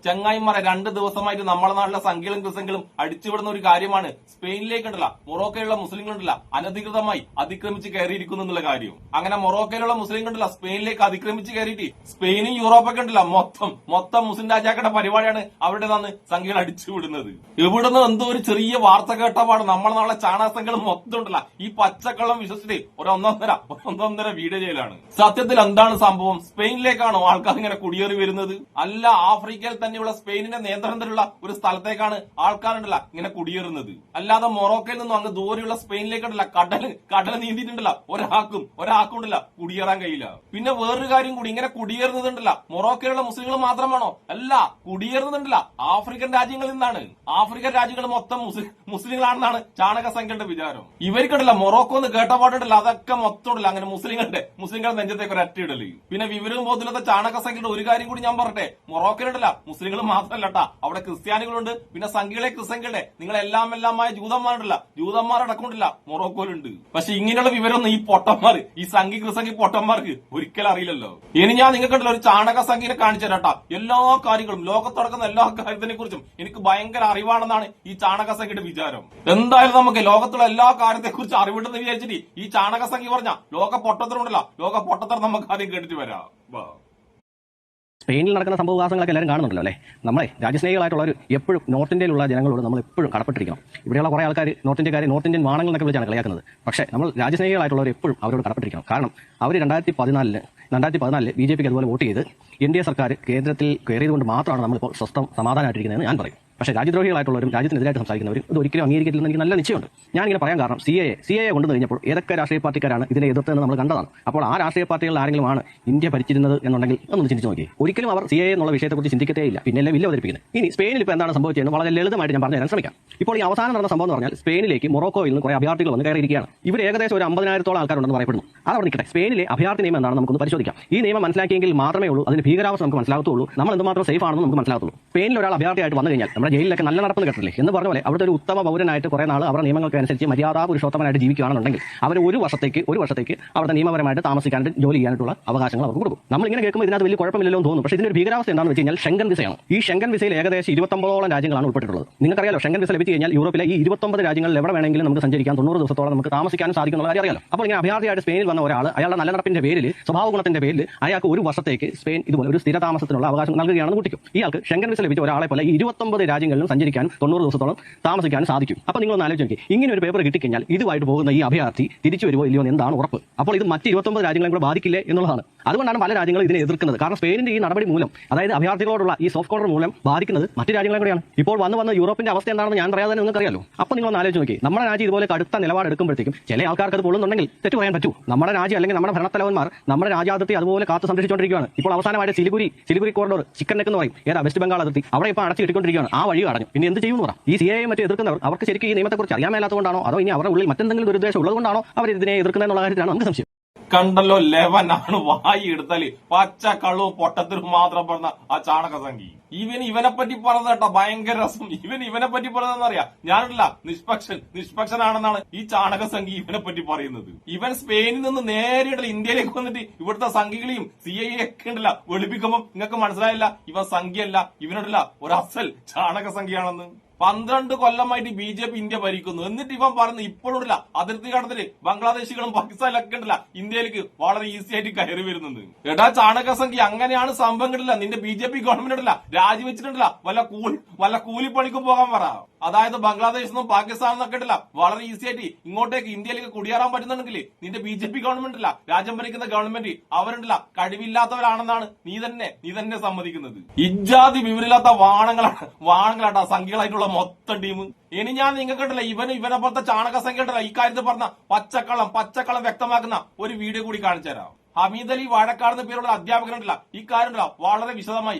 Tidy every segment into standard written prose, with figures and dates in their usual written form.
ചങ്ങായിമാരെ 2 ദിവസമായിട്ട് നമ്മളെ നാട്ടിലെ സംഖ്യകളും ക്രിസങ്ങളും അടിച്ചുവിടുന്ന ഒരു കാര്യമാണ് സ്പെയിനിലേക്കുണ്ടല്ല മൊറോക്കയിലുള്ള മുസ്ലിങ്ങളുണ്ടല്ല അനധികൃതമായി അതിക്രമിച്ച് കയറിയിരിക്കുന്നു എന്നുള്ള കാര്യം. അങ്ങനെ മൊറോക്കയിലുള്ള മുസ്ലിങ്ങളുണ്ടല്ല സ്പെയിനിലേക്ക് അതിക്രമിച്ച് കയറിയിട്ട് സ്പെയിനും യൂറോപ്പൊക്കെ ഉണ്ടല്ല മൊത്തം മുസ്ലിം രാജാക്കളുടെ പരിപാടിയാണ് അവിടെ നിന്ന് സംഖ്യകൾ അടിച്ചുവിടുന്നത്. ഇവിടുന്ന് എന്തോ ഒരു ചെറിയ വാർത്ത കേട്ടപാട് നമ്മളെ നാളെ ചാണകസംഖ്യകൾ മൊത്തം ഉണ്ടല്ല ഈ പച്ചക്കള്ളം വിശ്വസിച്ചിട്ട് ഒന്നൊന്നര വീഡിയോ ചെയ്യലാണ്. സത്യത്തിൽ എന്താണ് സംഭവം? സ്പെയിനിലേക്കാണോ ആൾക്കാർ ഇങ്ങനെ കുടിയേറി വരുന്നത്? അല്ല, ആഫ്രിക്കയിൽ തന്നെയുള്ള സ്പെയിനിന്റെ നിയന്ത്രണത്തിലുള്ള ഒരു സ്ഥലത്തേക്കാണ് ആൾക്കാരുണ്ടല്ല ഇങ്ങനെ കുടിയേറുന്നത്. അല്ലാതെ മൊറോക്കയിൽ നിന്നും അങ്ങ് ദൂരെയുള്ള സ്പെയിനിലേക്കുണ്ടല്ല കടൽ നീന്തിയിട്ടുണ്ടല്ല ഒരാൾക്കും ഉണ്ടല്ല കുടിയേറാൻ കഴിയില്ല. പിന്നെ വേറൊരു കാര്യം കൂടി, ഇങ്ങനെ കുടിയേറുന്നതുണ്ടല്ല മൊറോക്കയിലുള്ള മുസ്ലിങ്ങൾ മാത്രമാണോ? അല്ല, കുടിയേറുന്നുണ്ടല്ല ആഫ്രിക്കൻ രാജ്യങ്ങളിൽ നിന്നാണ്. ആഫ്രിക്കൻ രാജ്യങ്ങൾ മൊത്തം മുസ്ലിങ്ങളാണെന്നാണ് ചാണകസംഖ്യയുടെ വിചാരം. ഇവർക്കുണ്ടല്ല മൊറോക്കോ എന്ന് കേട്ടപാടുണ്ടല്ല അതൊക്കെ മൊത്തം ഉണ്ടല്ല അങ്ങനെ മുസ്ലിങ്ങളുടെ നെഞ്ചത്തേക്ക് ഒരു അറ്റയിടല്. പിന്നെ വിവരവും ബോധമില്ലാത്ത ചാണകസംഖ്യയുടെ ഒരു കാര്യം കൂടി ഞാൻ പറട്ടെ, മൊറോക്കയിലുണ്ടല്ല മുസ്ലിങ്ങൾ മാത്രമല്ലട്ടാ, അവിടെ ക്രിസ്ത്യാനികളുണ്ട്, പിന്നെ സംഖ്യകളെ നിങ്ങളെല്ലാമായ ജൂതന്മാരടക്കമുണ്ടല്ല മൊറോക്കോയിലുണ്ട്. പക്ഷെ ഇങ്ങനെയുള്ള വിവരമൊന്നും ഈ പൊട്ടന്മാർ, ഈ സംഖ്യ പൊട്ടന്മാർക്ക് ഒരിക്കലും അറിയില്ലല്ലോ. ഇനി ഞാൻ നിങ്ങൾക്കുണ്ടല്ലോ ഒരു ചാണകസംഖ്യനെ കാണിച്ചു തരാട്ടാ. എല്ലാ കാര്യങ്ങളും ലോകത്തടക്കുന്ന എല്ലാ കാര്യത്തിനെ കുറിച്ചും എനിക്ക് ഭയങ്കര അറിവാണെന്നാണ് ഈ ചാണകസംഖ്യയുടെ വിചാരം. എന്തായാലും നമുക്ക് ലോകത്തുള്ള എല്ലാ കാര്യത്തെ കുറിച്ച് അറിവിട്ടെന്ന് വിചാരിച്ചിട്ട് ഈ ചാണകസംഖ്യ പറഞ്ഞ ലോക പൊട്ടത്തരം നമുക്ക് ആദ്യം കേട്ടിട്ട് വരാം. സ്പെയിനിൽ നടക്കുന്ന സംഭവവികാസങ്ങളൊക്കെ എല്ലാവരും കാണുന്നുണ്ടല്ലോ അല്ലേ. നമ്മളെ രാജ്യസ്നേഹികളായിട്ടുള്ളവർ എപ്പോഴും നോർത്ത് ഇന്ത്യയിലുള്ള ജനങ്ങളോട് നമ്മൾ എപ്പോഴും കടപ്പെട്ടിരിക്കണം. ഇവിടെയുള്ള കുറേ ആൾക്കാർ നോർത്ത് ഇന്ത്യൻ വാണങ്ങൾ എന്നൊക്കെ വിളിച്ചാണ് കളിയാക്കുന്നത്. പക്ഷേ നമ്മൾ രാജ്യസ്നേഹികളായിട്ടുള്ളവർ എപ്പോഴും അവരോട് കടപ്പെട്ടിരിക്കണം. കാരണം അവർ 2014 BJPക്ക് അതുപോലെ വോട്ട് ചെയ്ത് NDA സർക്കാർ കേന്ദ്രത്തിൽ കയറിയതുകൊണ്ട് മാത്രമാണ് നമ്മളിപ്പോൾ സ്വസ്ഥം സമാധാനമായിട്ടിരിക്കുന്നതെന്ന് ഞാൻ പറയും. പക്ഷേ രാജ്യദ്രോഹികളായിട്ടുള്ളവരും രാജ്യത്തിനെതിരായിട്ട് സംസാരിക്കുന്നവരും ഇത് ഒരിക്കലും അംഗീകരിക്കില്ലെന്ന് എനിക്ക് നല്ല നിശ്ചയമുണ്ട്. ഞാനിങ്ങനെ പറയാൻ കാരണം CAA കൊണ്ടു കഴിഞ്ഞപ്പോൾ ഏതൊക്കെ രാഷ്ട്രീയ പാർട്ടിക്കാരാണ് ഇതിനെ എതിർത്തതെന്ന് നമ്മൾ കണ്ടതാണ്. അപ്പോൾ ആ രാഷ്ട്രീയ പാർട്ടികളിൽ ആരെങ്കിലും ആണ് ഇന്ത്യ ഭരിച്ചിരുന്നത് എന്നുണ്ടെങ്കിൽ ഒന്ന് ചിന്തിച്ച് നോക്കി. ഒരിക്കലും അവർ CAA എന്നുള്ള വിഷയത്തെക്കുറിച്ച് ചിന്തിക്കത്തേയില്ല, പിന്നെല്ലാം വില്ല അവതരിപ്പിക്കുന്നത്. ഇനി സ്പെയിനിൽ ഇപ്പോൾ എന്താണ് സംഭവിച്ചതെന്ന് വളരെ ലളിതമായിട്ട് ഞാൻ പറഞ്ഞു തരാൻ ശ്രമിക്കാം. ഇപ്പോൾ ഈ അവസാനം നടന്ന സംഭവം എന്ന് പറഞ്ഞാൽ സ്പെയിനിലേക്ക് മൊറോക്കോയിൽ നിന്ന് കുറേ അഭയാർത്ഥികൾ വന്ന് കയറിയിരിക്കുകയാണ്. ഇവർ ഏകദേശം ഒരു 50,000-ഓളം ആൾക്കാരുണ്ടെന്ന് പറയപ്പെടുന്നു. അതവിടെ നിൽക്കട്ടെ. സ്പെയിനിലെ അഭയാർത്ഥി നിയമം എന്താണെന്ന് നമുക്കൊന്ന് പരിശോധിക്കാം. ഈ നിയമം മനസ്സിലാക്കിയെങ്കിൽ മാത്രമേ ഉള്ളൂ അതിന് ഭീകരാവസ്ഥ നമുക്ക് മനസ്സിലാകത്തുള്ളൂ, നമ്മൾ എന്തുമാത്രം സേഫ് ആണെന്ന് നമുക്ക് മനസ്സിലാകത്തുള്ളൂ. സ്പെയിനിൽ ഒരാൾ അഭയാർത്ഥിയായിട്ട് വന്നു കഴിഞ്ഞാൽ നമ്മുടെ ജയിലിലൊക്കെ നല്ല നടപ്പ് കേട്ടില്ലേ എന്ന് പറഞ്ഞ പോലെ അവിടുത്തെ ഒരു ഉത്തമ പൗരനായിട്ട് കുറേ നാൾ അവരുടെ നിയമങ്ങൾക്ക് അനുസരിച്ച് മര്യാദാ പുരുഷോത്തമനായിട്ട് ജീവിക്കുകയാണെന്നുണ്ടെങ്കിൽ അവർ ഒരു വർഷത്തേക്ക് അവിടെ നിയമപരമായിട്ട് താമസിക്കാനായിട്ട് ജോലി ചെയ്യാനായിട്ടുള്ള അവകാശങ്ങൾ അവർക്ക് കൊടുക്കും. നമ്മളിങ്ങനെ കേൾക്കുമ്പോൾ ഇതിനകത്ത് വലിയ കുഴപ്പമില്ലല്ലോ എന്ന് തോന്നും. പക്ഷേ ഇതിന്റെ ഒരു ഭീകരാവസ്ഥ എന്താണെന്ന് വെച്ച് കഴിഞ്ഞാൽ ഷെങ്കൻ വിസയാണ്. ഈ ഷെങ്കൻ വിസയിൽ ഏകദേശം 29ഓളം രാജ്യങ്ങളാണ് ഉൾപ്പെട്ടിട്ടുള്ളത്. നിങ്ങൾക്കറിയാലോ, ഷെങ്കൻ വിസ ലഭിച്ചു കഴിഞ്ഞാൽ യൂറോപ്പിലെ ഈ 29 രാജ്യങ്ങളിൽ എവിടെ വേണമെങ്കിലും നമുക്ക് സഞ്ചരിക്കാൻ 90 ദിവസത്തോളം നമുക്ക് താമസിക്കാനും സാധിക്കുന്ന കാര്യം അറിയാലോ. അപ്പോൾ ഇങ്ങനെ അഭയാർത്ഥിയായിട്ട് സ്പെയിനിൽ വന്ന ഒരാൾ അയാളുടെ നല്ല നടപ്പിന്റെ പേരിൽ, സ്വഭാവ ഗുണത്തിന്റെ പേരിൽ അയാൾക്ക് ഒരു വർഷത്തേക്ക് സ്പെയിൻ ഇതുപോലെ ഒരു സ്ഥിര താമസത്തിനുള്ള അവകാശം നൽകുകയാണെന്ന് കൂട്ടിക്കും. ഇയാൾക്ക് ഷെങ്കൻ വിസ ലഭിച്ച ഒരാളെ പോലെ ഈ 29 രാജ്യങ്ങളിലും സഞ്ചരിക്കാനും 90 ദിവസത്തോളം താമസിക്കാൻ സാധിക്കും. അപ്പോൾ നിങ്ങളൊന്ന് ആലോചിച്ച് നോക്കി, ഇങ്ങനെ ഒരു പേപ്പർ കിട്ടിക്കഴിഞ്ഞാൽ ഇതുമായിട്ട് പോകുന്ന ഈ അഭയാർത്ഥി തിരിച്ചു വരുമോ ഇല്ലയോ എന്താണ് ഉറപ്പ്? അപ്പോൾ ഇത് മറ്റ് 29 രാജ്യങ്ങളെ കൂടെ ബാധിക്കില്ലേ എന്നുള്ളതാണ്. അതുകൊണ്ടാണ് പല രാജ്യങ്ങളും ഇതിനെ എതിർക്കുന്നത്. കാരണം സ്പെയിനിന്റെ ഈ നടപടി മൂലം, അതായത് അഭയാർത്ഥികളോടുള്ള ഈ സോഫ്റ്റ് കോർണർ മൂലം ബാധിക്കുന്നത് മറ്റു രാജ്യങ്ങളെ കൂടെയാണ്. ഇപ്പോൾ വന്ന് യൂറോപ്പിന്റെ അവസ്ഥ എന്താണെന്ന് ഞാൻ പറയാതെ നിങ്ങൾക്ക് അറിയാലോ. അപ്പോൾ നിങ്ങളൊന്ന് ആലോചിച്ച് നോക്കി, നമ്മുടെ രാജ്യം ഇതുപോലെ കടുത്ത നിലപാടെടുക്കുമ്പോഴത്തേക്കും ചില ആൾക്കാർക്ക് അത് പൊള്ളുന്നുണ്ടെങ്കിൽ തെറ്റു പറയാൻ പറ്റൂ. നമ്മുടെ രാജ്യം അല്ലെങ്കിൽ നമ്മുടെ ഭരണത്തലവന്മാർ നമ്മുടെ രാജ്യാതിർത്തി അതുപോലെ കാത്തു സംരക്ഷിച്ചുകൊണ്ടിരിക്കുകയാണ്. ഇപ്പോൾ അവസാനമായിട്ട് സിലിഗുരി കോറിഡോർ, ചിക്കൻ നെക്ക് എന്ന് പറയും, വെസ്റ്റ് ബംഗാൾ അതിർത്തി, അവിടെ ഇപ്പോൾ അടച്ചു കിട്ടിക്കൊണ്ടിരിക്കുകയാണ്. ആ വഴി അടഞ്ഞു. പിന്നെ എന്ത് ചെയ്യുമെന്ന് പറ? ഈ CAA മറ്റു എതിർക്കുന്നവർ അവർക്ക് ശരിക്കും ഈ നിയമത്തെക്കുറിച്ച് അറിയാൻ മേലാത്തതുകൊണ്ടാണോ, അതോ ഇനി അവരുടെ ഉള്ളിൽ മറ്റെന്തെങ്കിലും ദുരുദ്ദേശം ഉള്ളതുകൊണ്ടാണോ അവർ ഇതിനെ എതിർക്കുന്നതെന്നുള്ള കാര്യത്തിലാണ് നമുക്ക് സംശയം. കണ്ടല്ലോ, ലെവനാണ് വായി എടുത്താല് പച്ച കള്ളവും പൊട്ടത്തിനും മാത്രം പറഞ്ഞ ആ ചാണകസംഖ്യ. ഇവനെ പറ്റി പറഞ്ഞത് കേട്ടോ ഭയങ്കര രസം. ഇവനെ പറ്റി പറഞ്ഞതെന്നറിയാം, ഞാനല്ല നിഷ്പക്ഷനാണെന്നാണ് ഈ ചാണകസംഖ്യ ഇവനെ പറ്റി പറയുന്നത്. ഇവൻ സ്പെയിനിൽ നിന്ന് നേരിട്ട് ഇന്ത്യയിലേക്ക് വന്നിട്ട് ഇവിടുത്തെ സംഖ്യകളെയും CAA ഒക്കെ ഉണ്ടല്ല വെളുപ്പിക്കുമ്പോൾ നിങ്ങൾക്ക് മനസ്സിലായില്ല ഇവൻ സംഖ്യയല്ല, ഇവനോടല്ല ഒരു അസൽ ചാണകസംഖ്യയാണെന്ന്. 12 കൊല്ലമായിട്ട് BJP ഇന്ത്യ ഭരിക്കുന്നു. എന്നിട്ട് ഇവൻ പറയുന്നത് ഇപ്പോഴുള്ള അതിർത്തി കടത്തില് ബംഗ്ലാദേശികളും പാകിസ്ഥാനിലൊക്കെ ഉണ്ടല്ല ഇന്ത്യയിലേക്ക് വളരെ ഈസി ആയിട്ട് കയറി വരുന്നുണ്ട്. എടാ ചാണകസംഖ്യ, അങ്ങനെയാണ് സംഭവം കിട്ടില്ല. നിന്റെ BJP ഗവൺമെന്റ് ഉണ്ടല്ല രാജിവെച്ചിട്ടുണ്ടല്ല വല്ല കൂലിപ്പണിക്കും പോകാൻ പറ. അതായത് ബംഗ്ലാദേശിൽ നിന്നും പാകിസ്ഥാനിൽ നിന്നൊക്കെ ഉണ്ടല്ല വളരെ ഈസി ആയിട്ട് ഇങ്ങോട്ടേക്ക് ഇന്ത്യയിലേക്ക് കുടിയേറാൻ പറ്റുന്നുണ്ടെങ്കിൽ നിന്റെ BJP ഗവൺമെന്റ് അല്ല, രാജ്യം ഭരിക്കുന്ന ഗവൺമെന്റ് അവരുണ്ടല്ല കഴിവില്ലാത്തവരാണെന്നാണ് നീ തന്നെ സമ്മതിക്കുന്നത്. ഇജാതി വിവരമില്ലാത്ത വാണങ്ങളാട്ടാ സംഖ്യകളായിട്ടുള്ള മൊത്തം ടീം. ഇനി ഞാൻ നിങ്ങൾക്കുണ്ടല്ല ഇവനെ പോലത്തെ ചാണകസംഖ്യ ഉണ്ടല്ല ഈ കാര്യത്തിൽ പറഞ്ഞ പച്ചക്കള്ളം വ്യക്തമാക്കുന്ന ഒരു വീഡിയോ കൂടി കാണിച്ചു തരാം. ഹമീദ് അലി വാഴക്കാട് പേരുള്ള അധ്യാപകനുണ്ടല്ല ഈ കാര്യം വളരെ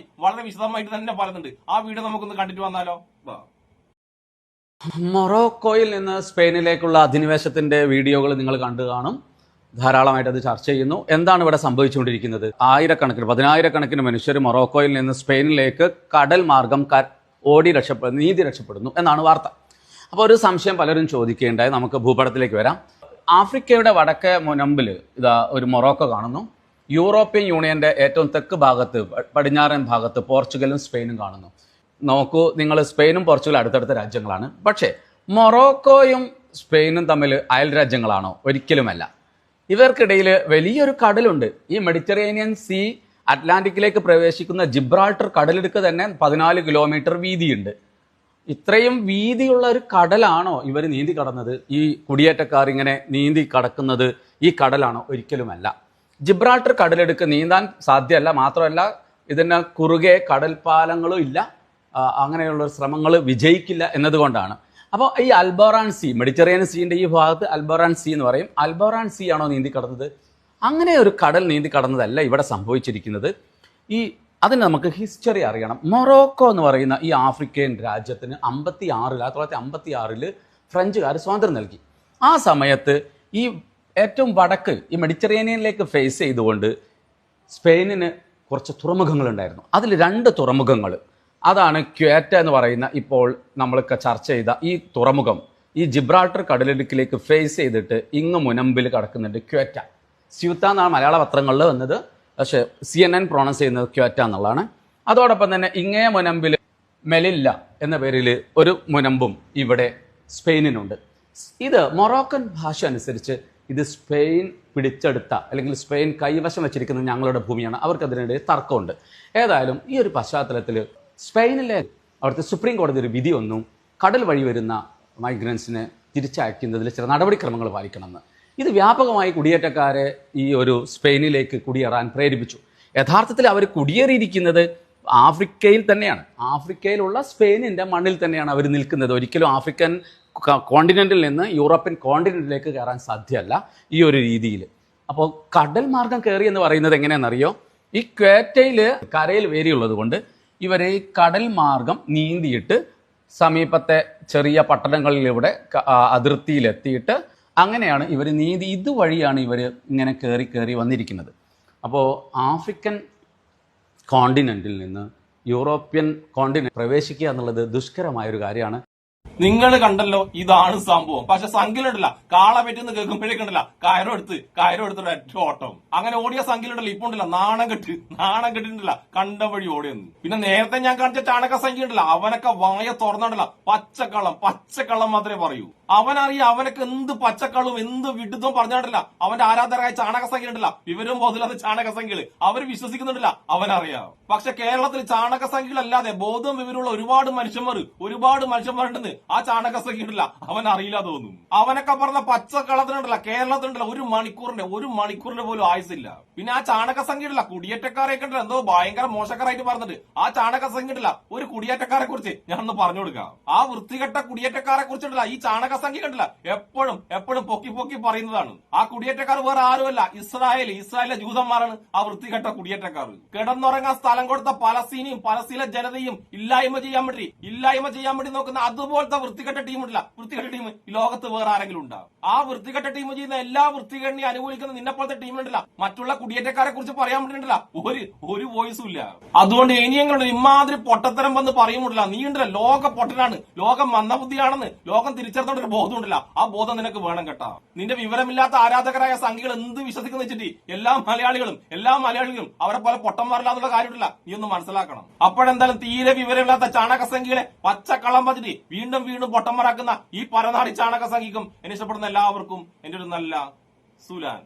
വിശദമായിട്ട് തന്നെ പറയുന്നുണ്ട്. ആ വീഡിയോ നമുക്കൊന്ന് കണ്ടിട്ട് വന്നാലോ? മൊറോക്കോയിൽ നിന്ന് സ്പെയിനിലേക്കുള്ള അധിനിവേശത്തിന്റെ വീഡിയോകൾ നിങ്ങൾ കണ്ടു കാണും. ധാരാളമായിട്ട് അത് ചർച്ച ചെയ്യുന്നു. എന്താണ് ഇവിടെ സംഭവിച്ചുകൊണ്ടിരിക്കുന്നത്? 10,000-10,000 മനുഷ്യർ മൊറോക്കോയിൽ നിന്ന് സ്പെയിനിലേക്ക് കടൽ മാർഗം നീതി രക്ഷപ്പെടുന്നു എന്നാണ് വാർത്ത. അപ്പോൾ ഒരു സംശയം പലരും ചോദിക്കുകയുണ്ടായി. നമുക്ക് ഭൂപടത്തിലേക്ക് വരാം. ആഫ്രിക്കയുടെ വടക്കേ മുനമ്പിൽ ഇതാ ഒരു മൊറോക്കോ കാണുന്നു. യൂറോപ്യൻ യൂണിയന്റെ ഏറ്റവും തെക്ക് ഭാഗത്ത്, പടിഞ്ഞാറൻ ഭാഗത്ത് പോർച്ചുഗലും സ്പെയിനും കാണുന്നു. നോക്കൂ നിങ്ങൾ, സ്പെയിനും പോർച്ചുഗലും അടുത്തടുത്ത രാജ്യങ്ങളാണ്. പക്ഷേ മൊറോക്കോയും സ്പെയിനും തമ്മിൽ അയൽ രാജ്യങ്ങളാണോ? ഒരിക്കലുമല്ല. ഇവർക്കിടയിൽ വലിയൊരു കടലുണ്ട്. ഈ മെഡിറ്ററേനിയൻ സീ അറ്റ്ലാന്റിക്കിലേക്ക് പ്രവേശിക്കുന്ന ജിബ്രാൾട്ടർ കടലിടുക്ക് തന്നെ 14 കിലോമീറ്റർ വീതിയുണ്ട്. ഇത്രയും വീതിയുള്ള ഒരു കടലാണോ ഇവർ നീന്തി കടന്നത്? ഈ കുടിയേറ്റക്കാർ ഇങ്ങനെ നീന്തി കടക്കുന്നത് ഈ കടലാണോ? ഒരിക്കലുമല്ല. ജിബ്രാൾട്ടർ കടലെടുക്ക് നീന്താൻ സാധ്യമല്ല. മാത്രമല്ല ഇതിന് കുറുകെ കടൽ പാലങ്ങളും ഇല്ല. അങ്ങനെയുള്ള ശ്രമങ്ങൾ വിജയിക്കില്ല എന്നതുകൊണ്ടാണ്. അപ്പോൾ ഈ അൽബോറാൻ സീ, മെഡിറ്ററേനിയൻ സീൻ്റെ ഈ ഭാഗത്ത് അൽബോറാൻ സീ എന്ന് പറയും. അൽബോറാൻ സീ ആണോ നീന്തി കടന്നത്? അങ്ങനെ ഒരു കടൽ നീന്തി കടന്നതല്ല ഇവിടെ സംഭവിച്ചിരിക്കുന്നത്. അതിന് നമുക്ക് ഹിസ്റ്ററി അറിയണം. മൊറോക്കോ എന്ന് പറയുന്ന ഈ ആഫ്രിക്കൻ രാജ്യത്തിന് 1956 ഫ്രഞ്ചുകാർ സ്വാതന്ത്ര്യം നൽകി. ആ സമയത്ത് ഈ ഏറ്റവും വടക്ക് ഈ മെഡിറ്ററേനിയനിലേക്ക് ഫേസ് ചെയ്തുകൊണ്ട് സ്പെയിനിന് കുറച്ച് തുറമുഖങ്ങളുണ്ടായിരുന്നു. അതിൽ 2 തുറമുഖങ്ങൾ, അതാണ് ക്വേറ്റ എന്ന് പറയുന്ന ഇപ്പോൾ നമ്മൾക്ക് ചർച്ച ചെയ്ത ഈ തുറമുഖം. ഈ ജിബ്രാൾട്ടർ കടലിടുക്കിലേക്ക് ഫേസ് ചെയ്തിട്ട് ഇങ്ങ് മുനമ്പിൽ കിടക്കുന്നുണ്ട് ക്വേറ്റ. സ്യൂത്ത എന്നാണ് മലയാള പത്രങ്ങളിൽ വന്നത്, പക്ഷേ CNN പ്രൊണൗൺസ് ചെയ്യുന്നത് ക്വേറ്റ എന്നുള്ളതാണ്. അതോടൊപ്പം തന്നെ ഇങ്ങേ മുനമ്പിൽ മെലില്ല എന്ന പേരിൽ ഒരു മുനമ്പും ഇവിടെ സ്പെയിനിനുണ്ട്. ഇത് മൊറോക്കൻ ഭാഷ അനുസരിച്ച് ഇത് സ്പെയിൻ പിടിച്ചെടുത്ത അല്ലെങ്കിൽ സ്പെയിൻ കൈവശം വെച്ചിരിക്കുന്നത് ഞങ്ങളുടെ ഭൂമിയാണ്. അവർക്കതിനിടെ തർക്കമുണ്ട്. ഏതായാലും ഈ ഒരു പശ്ചാത്തലത്തിൽ സ്പെയിനിലെ അവിടുത്തെ സുപ്രീം കോടതി ഒരു വിധി ഒന്നും കടൽ വഴി വരുന്ന മൈഗ്രൻസിനെ തിരിച്ചയക്കുന്നതിൽ ചില നടപടിക്രമങ്ങൾ പാലിക്കണമെന്ന്. ഇത് വ്യാപകമായി കുടിയേറ്റക്കാരെ ഈ ഒരു സ്പെയിനിലേക്ക് കുടിയേറാൻ പ്രേരിപ്പിച്ചു. യഥാർത്ഥത്തിൽ അവർ കുടിയേറിയിരിക്കുന്നത് ആഫ്രിക്കയിൽ തന്നെയാണ്. ആഫ്രിക്കയിലുള്ള സ്പെയിനിൻ്റെ മണ്ണിൽ തന്നെയാണ് അവർ നിൽക്കുന്നത്. ഒരിക്കലും ആഫ്രിക്കൻ കോണ്ടിനെന്റിൽ നിന്ന് യൂറോപ്യൻ കോണ്ടിനെന്റിലേക്ക് കയറാൻ സാധ്യമല്ല ഈ ഒരു രീതിയിൽ. അപ്പോൾ കടൽ മാർഗം കയറി എന്ന് പറയുന്നത് എങ്ങനെയാണെന്നറിയോ? ഈ ക്വേറ്റയിൽ കരയിൽ വേരിയുള്ളത് കൊണ്ട് ഇവരെ ഈ കടൽ മാർഗം നീന്തിയിട്ട് സമീപത്തെ ചെറിയ പട്ടണങ്ങളിലൂടെ അതിർത്തിയിലെത്തിയിട്ട് അങ്ങനെയാണ് ഇവർ നീന്തി, ഇതുവഴിയാണ് ഇവർ ഇങ്ങനെ കയറി വന്നിരിക്കുന്നത്. അപ്പോൾ ആഫ്രിക്കൻ കോണ്ടിനെന്റിൽ നിന്ന് യൂറോപ്യൻ കോണ്ടിനെന്റ് പ്രവേശിക്കുക എന്നുള്ളത് ദുഷ്കരമായൊരു കാര്യമാണ്. നിങ്ങൾ കണ്ടല്ലോ, ഇതാണ് സംഭവം. പക്ഷെ സംഖ്യയിലുണ്ടല്ല, കാള പറ്റുന്ന കേൾക്കുമ്പോഴേക്കുണ്ടല്ല കയറെടുത്തിട്ട് ഒറ്റ ഓട്ടം. അങ്ങനെ ഓടിയ സംഖ്യയിലുണ്ടല്ലോ ഇപ്പൊ ഉണ്ടല്ല നാണം കെട്ടിട്ടുണ്ടല്ല കണ്ട വഴി ഓടിയെന്ന്. പിന്നെ നേരത്തെ ഞാൻ കാണിച്ച ചാണക സംഖ്യ ഉണ്ടല്ല, അവനൊക്കെ വായ തുറന്നിട്ടല്ല പച്ചക്കള്ളം മാത്രമേ പറയൂ. അവനറിയാം അവനൊക്കെ എന്ത് പച്ചക്കള്ളും എന്ത് വിടുതവും പറഞ്ഞിട്ടില്ല. അവന്റെ ആരാധകരായ ചാണക സംഖ്യ ഉണ്ടല്ല, വിവരം ബോധമില്ലാത്ത ചാണക സംഖ്യകള് അവർ വിശ്വസിക്കുന്നുണ്ടല്ല, അവനറിയാം. പക്ഷെ കേരളത്തിൽ ചാണക സംഖ്യകളല്ലാതെ ബോധവും വിവരമുള്ള ഒരുപാട് മനുഷ്യന്മാരുണ്ടെന്ന് ആ ചാണക സംഖ്യ ഉണ്ടല്ല അവൻ അറിയില്ല തോന്നും. അവനൊക്കെ പറഞ്ഞ പച്ചക്കള്ളത്തിനുണ്ടല്ല കേരളത്തിനുണ്ടല്ല ഒരു മണിക്കൂറിന്റെ പോലും ആയുസില്ല. പിന്നെ ആ ചാണക സംഖ്യ ഉണ്ടല്ല കുടിയേറ്റക്കാരെ കണ്ടല്ല എന്തോ ഭയങ്കര മോശക്കാരായിട്ട് പറഞ്ഞിട്ട് ആ ചാണക സംഖ്യ ഉണ്ടല്ല ഒരു കുടിയേറ്റക്കാരെ കുറിച്ച് ഞാനൊന്ന് പറഞ്ഞു കൊടുക്കാം. ആ വൃത്തികെട്ട കുടിയേറ്റക്കാരെ കുറിച്ചുണ്ടല്ല ഈ ചാണക സംഖ്യ കണ്ടില്ല എപ്പോഴും പൊക്കി പറയുന്നതാണ്. ആ കുടിയേറ്റക്കാർ വേറെ ആരുമല്ല, ഇസ്രായേലിലെ ജൂതന്മാരാണ് ആ വൃത്തികെട്ട കുടിയേറ്റക്കാർ. കിടന്നുറങ്ങാൻ സ്ഥലം കൊടുത്ത പലസ്തീനെ ജനതയും ഇല്ലായ്മ ചെയ്യാൻ വേണ്ടി നോക്കുന്ന അതുപോലത്തെ വൃത്തികെട്ട ടീം ഈ ലോകത്ത് വേറെ ആരെങ്കിലും ഉണ്ടാവും? ആ വൃത്തികെട്ട ടീം ചെയ്യുന്ന എല്ലാ വൃത്തികേടിനെയും അനുകൂലിക്കുന്ന നിന്നെ പോലത്തെ ടീം ഉണ്ടല്ല മറ്റുള്ള കുടിയേറ്റക്കാരെ കുറിച്ച് പറയാൻ വേണ്ടിയിട്ടില്ല ഒരു വോയിസും ഇല്ല. അതുകൊണ്ട് ഇനിയെങ്കിലും ഇമാതിരി പൊട്ടത്തരം വന്ന് പറയുമ്പോഴല്ല, നീ ഉണ്ടല്ല ലോക പൊട്ടനാണ്, ലോകം മന്ദബുദ്ധിയാണെന്ന് ലോകം തിരിച്ചറിഞ്ഞ ബോധം ഉണ്ടല്ല, ആ ബോധം നിനക്ക് വേണം കേട്ടാ. നിന്റെ വിവരമില്ലാത്ത ആരാധകരായ സംഖ്യകൾ എന്ത് വിശ്വസിക്കുന്ന വെച്ചിട്ട് എല്ലാ മലയാളികളും അവരെ പോലെ പൊട്ടന്മാരില്ലാന്നുള്ള കാര്യമില്ല, നീ ഒന്ന് മനസ്സിലാക്കണം. അപ്പോഴെന്തായാലും തീരെ വിവരമില്ലാത്ത ചാണക സംഖ്യകളെ പച്ചക്കള്ളം പറ്റിട്ട് വീണ്ടും പൊട്ടന്മാരാക്കുന്ന ഈ പരനാടി ചാണക സംഖ്യക്കും എന്നെ ഇഷ്ടപ്പെടുന്ന എല്ലാവർക്കും എന്റെ ഒരു നല്ല സുലാൻ.